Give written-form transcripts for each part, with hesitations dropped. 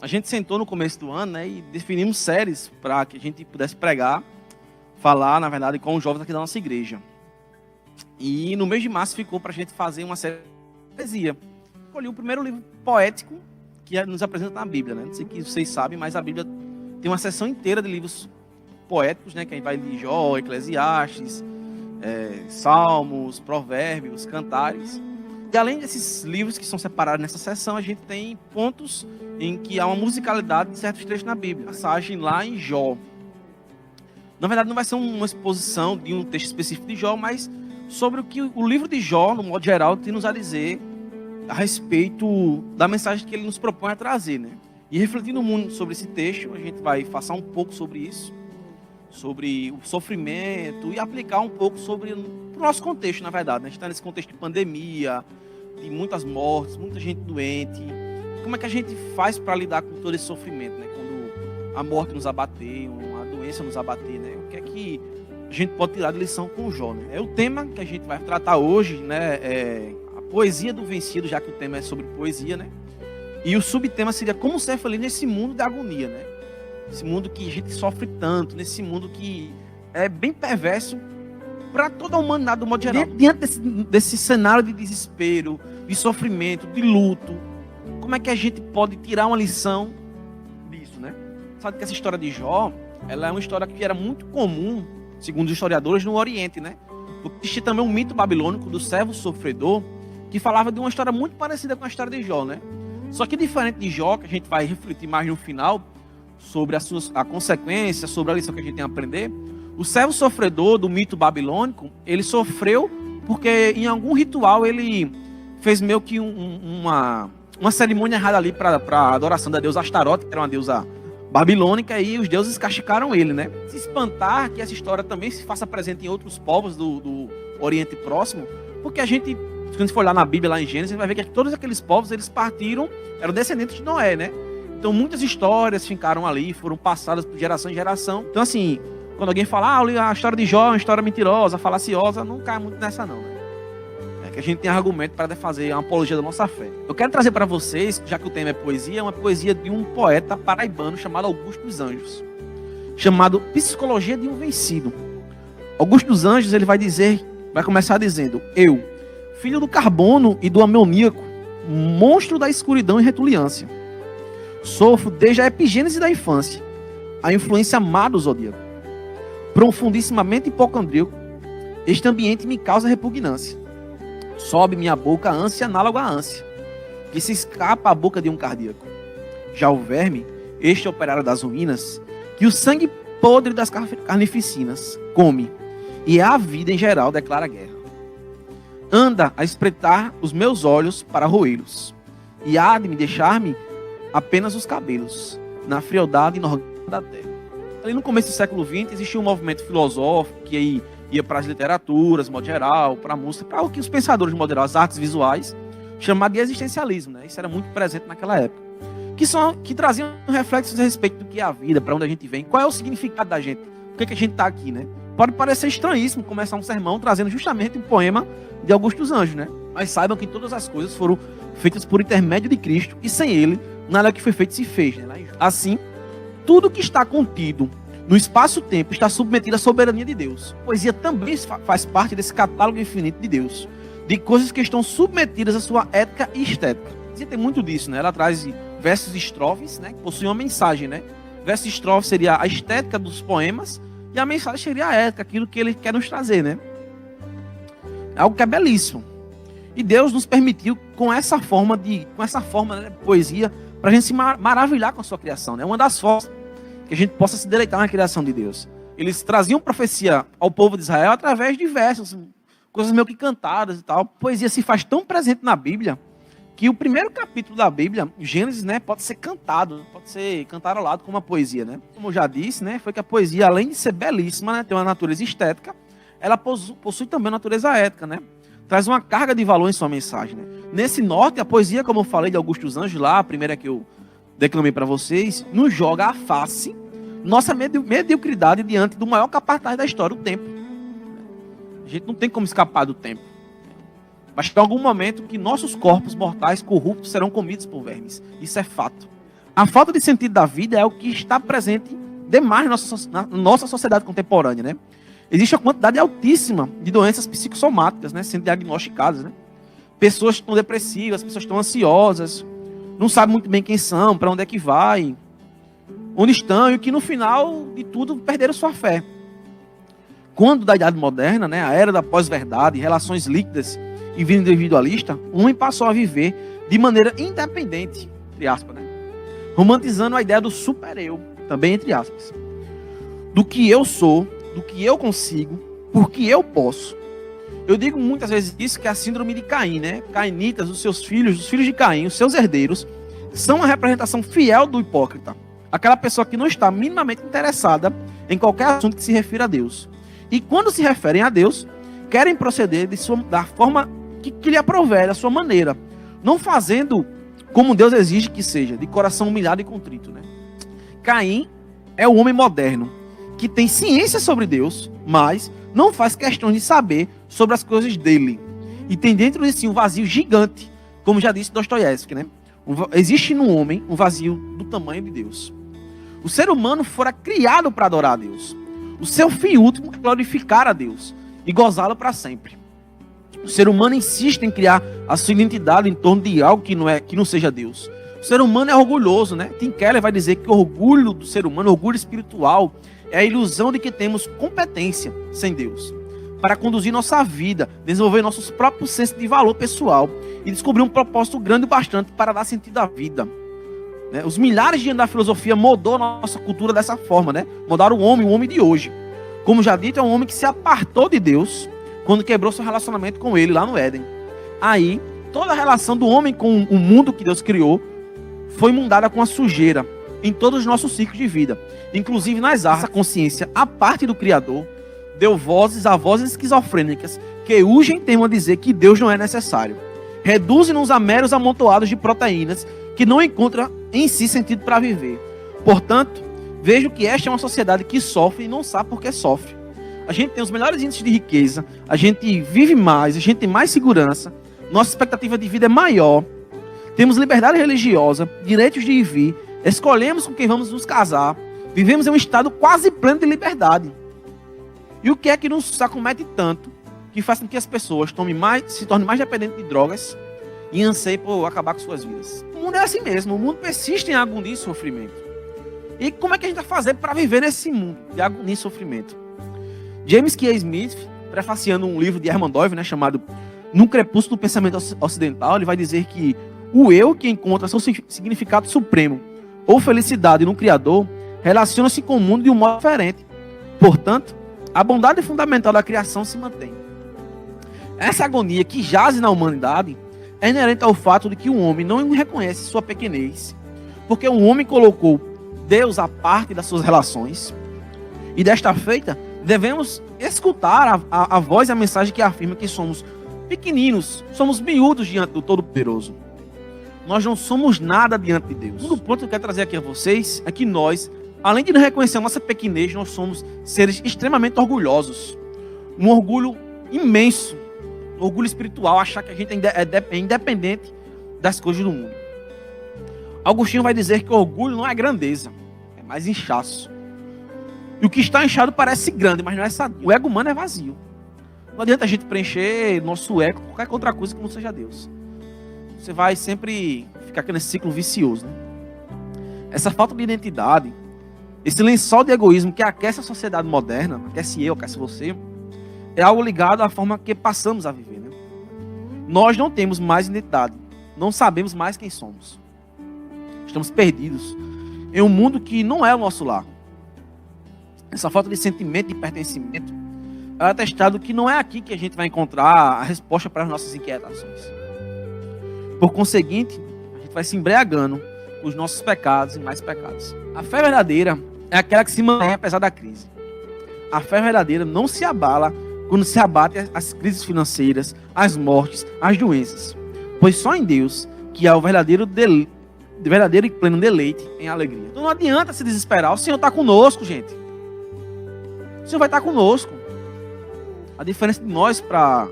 a gente sentou no começo do ano, né, e definimos séries para que a gente pudesse pregar, falar, na verdade, com os jovens aqui da nossa igreja. E no mês de março ficou para a gente fazer uma série de poesia. Escolhi o primeiro livro poético que nos apresenta na Bíblia, né? Não sei se vocês sabem, mas a Bíblia tem uma seção inteira de livros poéticos, né? Que a gente vai de Jó, Eclesiastes, Salmos, Provérbios, Cantares. E além desses livros que são separados nessa seção, a gente tem pontos em que há uma musicalidade de certos trechos na Bíblia. Passagem lá em Jó. Na verdade, não vai ser uma exposição de um texto específico de Jó, mas sobre o que o livro de Jó, no modo geral, tem nos a dizer a respeito da mensagem que ele nos propõe a trazer, né? E refletindo muito sobre esse texto, a gente vai falar um pouco sobre isso, sobre o sofrimento e aplicar um pouco sobre o nosso contexto, na verdade, né? A gente está nesse contexto de pandemia, de muitas mortes, muita gente doente. Como é que a gente faz para lidar com todo esse sofrimento, né? Quando a morte nos abater, a doença nos abater, né? O que é que a gente pode tirar de lição com o Jó, né? É o tema que a gente vai tratar hoje, né? A poesia do vencido, já que o tema é sobre poesia, né? E o subtema seria como ser feliz nesse mundo da agonia, né? Esse mundo que a gente sofre tanto, nesse mundo que é bem perverso para toda a humanidade do modo geral. Diante desse cenário de desespero, de sofrimento, de luto, como é que a gente pode tirar uma lição disso, né? Sabe que essa história de Jó, ela é uma história que era muito comum, segundo os historiadores, no Oriente, né? Porque existe também um mito babilônico do servo sofredor, que falava de uma história muito parecida com a história de Jó, né? Só que diferente de Jó, que a gente vai refletir mais no final, sobre a consequência, sobre a lição que a gente tem a aprender, o servo sofredor do mito babilônico, ele sofreu porque em algum ritual ele fez meio que uma cerimônia errada ali para a adoração da deusa Astarote, que era uma deusa babilônica, e os deuses castigaram ele, né? Se espantar que essa história também se faça presente em outros povos do Oriente Próximo, porque a gente, quando a gente for olhar na Bíblia, lá em Gênesis, vai ver que todos aqueles povos, eles partiram, eram descendentes de Noé, né? Então muitas histórias ficaram ali, foram passadas de geração em geração. Então assim, quando alguém fala, a história de Jó é uma história mentirosa, falaciosa, não cai muito nessa não, né? É que a gente tem argumento para fazer uma apologia da nossa fé. Eu quero trazer para vocês, já que o tema é poesia, uma poesia de um poeta paraibano chamado Augusto dos Anjos, chamado Psicologia de um Vencido. Augusto dos Anjos, ele vai começar dizendo: eu, filho do carbono e do amoníaco, monstro da escuridão e retuliância, sofro desde a epigênese da infância a influência má do zodíaco. Profundissimamente hipocondríaco, este ambiente me causa repugnância. Sobe minha boca a ânsia análoga à ânsia, que se escapa à boca de um cardíaco. Já o verme, este operário das ruínas, que o sangue podre das carnificinas come, e a vida em geral declara guerra. Anda a espreitar os meus olhos para roê-los, e há de me deixar-me apenas os cabelos, na frialdade inorgânica da terra. Ali no começo do século XX, existia um movimento filosófico que aí ia para as literaturas, de modo geral, para a música, para o que os pensadores, de modo geral, as artes visuais, chamavam de existencialismo, né? Isso era muito presente naquela época. Que traziam reflexos a respeito do que é a vida, para onde a gente vem, qual é o significado da gente, por que a gente está aqui, né? Pode parecer estranhíssimo começar um sermão trazendo justamente um poema de Augusto dos Anjos, né? Mas saibam que todas as coisas foram feitas por intermédio de Cristo, e sem ele, nada que foi feito se fez, né? Assim, tudo que está contido no espaço-tempo está submetido à soberania de Deus. A poesia também faz parte desse catálogo infinito de Deus, de coisas que estão submetidas à sua ética e estética. A poesia tem muito disso, né? Ela traz versos e estrofes, né? Que possuem uma mensagem, né? Verso e estrofe seria a estética dos poemas e a mensagem seria a ética, aquilo que ele quer nos trazer, né? É algo que é belíssimo. E Deus nos permitiu com essa forma de poesia para a gente se maravilhar com a sua criação, né? Uma das formas que a gente possa se deleitar na criação de Deus. Eles traziam profecia ao povo de Israel através de versos, coisas meio que cantadas e tal. A poesia se faz tão presente na Bíblia que o primeiro capítulo da Bíblia, Gênesis, né, pode ser cantado, pode ser cantarolado como uma poesia, né? Como eu já disse, né, foi que a poesia, além de ser belíssima, né, tem uma natureza estética, ela possui também uma natureza ética, né? Traz uma carga de valor em sua mensagem, né? Nesse norte, a poesia, como eu falei de Augusto dos Anjos lá, a primeira que eu declamei para vocês, nos joga à face nossa mediocridade diante do maior capataz da história, o tempo. A gente não tem como escapar do tempo. Vai chegar algum momento que nossos corpos mortais corruptos serão comidos por vermes. Isso é fato. A falta de sentido da vida é o que está presente demais na nossa sociedade contemporânea, né? Existe uma quantidade altíssima de doenças psicossomáticas, né, sendo diagnosticadas, né? Pessoas estão depressivas, pessoas estão ansiosas, não sabem muito bem quem são, para onde é que vai, onde estão, e que no final de tudo perderam sua fé. Quando da Idade Moderna, né, a era da pós-verdade, relações líquidas e vida individualista, o homem passou a viver de maneira independente, entre aspas, né? Romantizando a ideia do super-eu, também entre aspas. Do que eu sou, do que eu consigo, porque eu posso. Eu digo muitas vezes isso, que é a síndrome de Caim, né? Cainitas, os seus filhos, os filhos de Caim, os seus herdeiros, são a representação fiel do hipócrita. Aquela pessoa que não está minimamente interessada em qualquer assunto que se refira a Deus. E quando se referem a Deus, querem proceder da forma que lhe aprouver, da sua maneira. Não fazendo como Deus exige que seja, de coração humilhado e contrito, né? Caim é o homem moderno, que tem ciência sobre Deus, mas não faz questão de saber sobre as coisas dele. E tem dentro de si um vazio gigante, como já disse Dostoiévski, né? Existe no homem um vazio do tamanho de Deus. O ser humano fora criado para adorar a Deus. O seu fim último é glorificar a Deus e gozá-lo para sempre. O ser humano insiste em criar a sua identidade em torno de algo que não seja Deus. O ser humano é orgulhoso, né? Tim Keller vai dizer que o orgulho do ser humano, o orgulho espiritual, é a ilusão de que temos competência sem Deus para conduzir nossa vida, desenvolver nossos próprios sensos de valor pessoal e descobrir um propósito grande bastante para dar sentido à vida. Né? Os milhares de anos da filosofia mudou a nossa cultura dessa forma, né? Mudaram o homem de hoje. Como já dito, é um homem que se apartou de Deus quando quebrou seu relacionamento com ele lá no Éden. Aí, toda a relação do homem com o mundo que Deus criou foi mudada com a sujeira em todos os nossos ciclos de vida. Inclusive nas artes, a consciência, a parte do Criador, deu vozes a vozes esquizofrênicas que urgem temam a dizer que Deus não é necessário. Reduzem-nos a meros amontoados de proteínas que não encontram em si sentido para viver. Portanto, vejo que esta é uma sociedade que sofre e não sabe por que sofre. A gente tem os melhores índices de riqueza, a gente vive mais, a gente tem mais segurança, nossa expectativa de vida é maior, temos liberdade religiosa, direitos de ir e vir, escolhemos com quem vamos nos casar, vivemos em um estado quase pleno de liberdade. E o que é que nos acomete tanto que faz com que as pessoas se tornem mais dependentes de drogas e anseiem por acabar com suas vidas? O mundo é assim mesmo, o mundo persiste em agonia e sofrimento. E como é que a gente vai fazer para viver nesse mundo de agonia e sofrimento? James K. Smith, prefaciando um livro de Herman Doyle, né, chamado No Crepúsculo do Pensamento Ocidental, ele vai dizer que o eu que encontra seu significado supremo ou felicidade no Criador relaciona-se com o mundo de um modo diferente. Portanto, a bondade fundamental da criação se mantém. Essa agonia que jaz na humanidade é inerente ao fato de que o homem não reconhece sua pequenez, porque o homem colocou Deus à parte das suas relações, e desta feita devemos escutar a voz e a mensagem que afirma que somos pequeninos, somos miúdos diante do Todo-Poderoso. Nós não somos nada diante de Deus. O ponto que eu quero trazer aqui a vocês é que nós, além de não reconhecer a nossa pequenez, nós somos seres extremamente orgulhosos. Um orgulho imenso, um orgulho espiritual, achar que a gente é independente das coisas do mundo. Agostinho vai dizer que o orgulho não é grandeza, é mais inchaço. E o que está inchado parece grande, mas não é sadio. O ego humano é vazio. Não adianta a gente preencher nosso ego com qualquer outra coisa que não seja Deus. Você vai sempre ficar nesse ciclo vicioso, né? Essa falta de identidade, esse lençol de egoísmo que aquece a sociedade moderna, aquece eu, aquece você, é algo ligado à forma que passamos a viver, né? Nós não temos mais identidade, não sabemos mais quem somos. Estamos perdidos em um mundo que não é o nosso lar. Essa falta de sentimento de pertencimento é atestado que não é aqui que a gente vai encontrar a resposta para as nossas inquietações. Por conseguinte, a gente vai se embriagando com os nossos pecados e mais pecados. A fé verdadeira é aquela que se mantém apesar da crise. A fé verdadeira não se abala quando se abatem as crises financeiras, as mortes, as doenças. Pois só em Deus que há o verdadeiro e pleno deleite em alegria. Então não adianta se desesperar, o Senhor está conosco, gente. O Senhor vai estar conosco. A diferença de nós para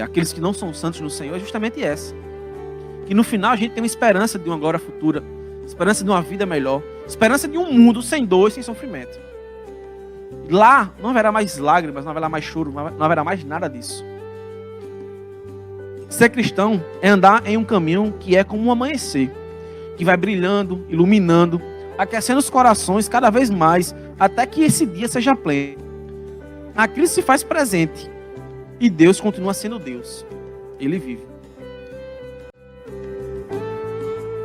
aqueles que não são santos no Senhor é justamente essa. Que no final a gente tem uma esperança de uma glória futura esperança de uma vida melhor, esperança de um mundo sem dor e sem sofrimento. Lá não haverá mais lágrimas, não haverá mais choro, não haverá mais nada disso. Ser cristão é andar em um caminho que é como um amanhecer, que vai brilhando, iluminando, aquecendo os corações cada vez mais, até que esse dia seja pleno. A crise se faz presente e Deus continua sendo Deus. Ele vive.